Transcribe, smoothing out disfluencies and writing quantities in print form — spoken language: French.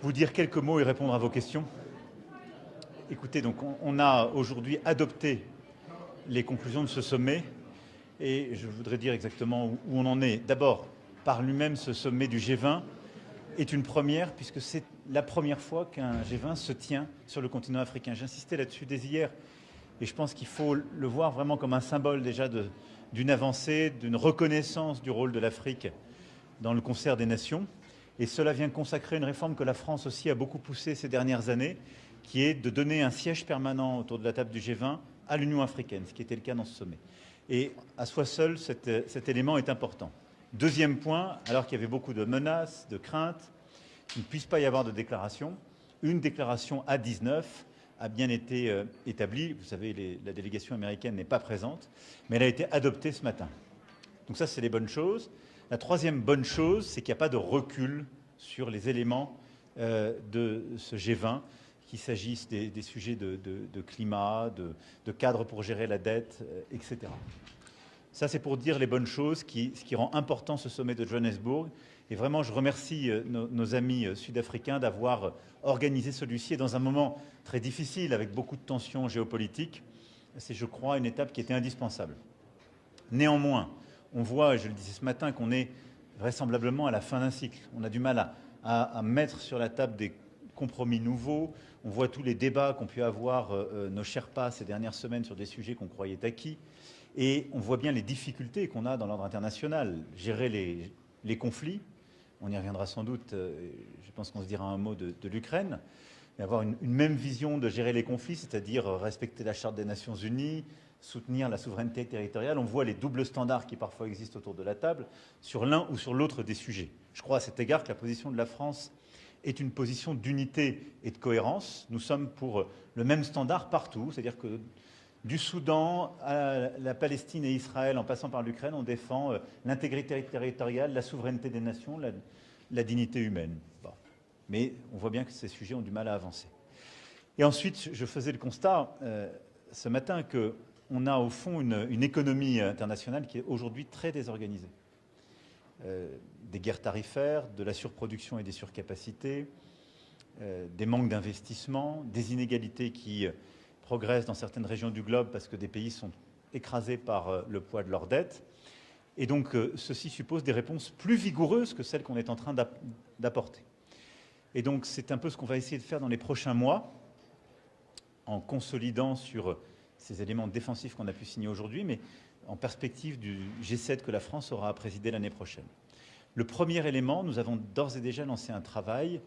vous dire quelques mots et répondre à vos questions. Écoutez, donc on a aujourd'hui adopté les conclusions de ce sommet et je voudrais dire exactement où on en est. D'abord, par lui-même, ce sommet du G20 est une première puisque c'est la première fois qu'un G20 se tient sur le continent africain. J'insistais là-dessus dès hier et je pense qu'il faut le voir vraiment comme un symbole déjà d'une avancée, d'une reconnaissance du rôle de l'Afrique dans le concert des nations. Et cela vient consacrer une réforme que la France aussi a beaucoup poussée ces dernières années, qui est de donner un siège permanent autour de la table du G20 à l'Union africaine, ce qui était le cas dans ce sommet. Et à soi seul, cet élément est important. Deuxième point, alors qu'il y avait beaucoup de menaces, de craintes, qu'il ne puisse pas y avoir de déclaration, une déclaration A19 a bien été établie. Vous savez, la délégation américaine n'est pas présente, mais elle a été adoptée ce matin. Donc ça, c'est les bonnes choses. La troisième bonne chose, c'est qu'il n'y a pas de recul sur les éléments de ce G20, qu'il s'agisse des sujets de climat, de cadre pour gérer la dette, etc. Ça, c'est pour dire les bonnes choses, ce qui rend important ce sommet de Johannesburg. Et vraiment, je remercie nos amis sud-africains d'avoir organisé celui-ci dans un moment très difficile, avec beaucoup de tensions géopolitiques. C'est, je crois, une étape qui était indispensable. Néanmoins, on voit, et je le disais ce matin, qu'on est vraisemblablement à la fin d'un cycle. On a du mal à mettre sur la table des compromis nouveaux. On voit tous les débats qu'ont pu avoir nos Sherpas ces dernières semaines sur des sujets qu'on croyait acquis. Et on voit bien les difficultés qu'on a dans l'ordre international. Gérer les conflits, on y reviendra sans doute, je pense qu'on se dira un mot de l'Ukraine, mais avoir une même vision de gérer les conflits, c'est-à-dire respecter la Charte des Nations Unies, soutenir la souveraineté territoriale. On voit les doubles standards qui parfois existent autour de la table sur l'un ou sur l'autre des sujets. Je crois à cet égard que la position de la France est une position d'unité et de cohérence. Nous sommes pour le même standard partout, c'est-à-dire que du Soudan à la Palestine et Israël, en passant par l'Ukraine, on défend l'intégrité territoriale, la souveraineté des nations, la dignité humaine. Bon. Mais on voit bien que ces sujets ont du mal à avancer. Et ensuite, je faisais le constat ce matin qu'on a au fond une économie internationale qui est aujourd'hui très désorganisée. Des guerres tarifaires, de la surproduction et des surcapacités, des manques d'investissement, des inégalités qui progressent dans certaines régions du globe parce que des pays sont écrasés par le poids de leurs dettes. Et donc, ceci suppose des réponses plus vigoureuses que celles qu'on est en train d'apporter. Et donc, c'est un peu ce qu'on va essayer de faire dans les prochains mois, en consolidant sur ces éléments défensifs qu'on a pu signer aujourd'hui, mais en perspective du G7 que la France aura à présider l'année prochaine. Le premier élément, nous avons d'ores et déjà lancé un travail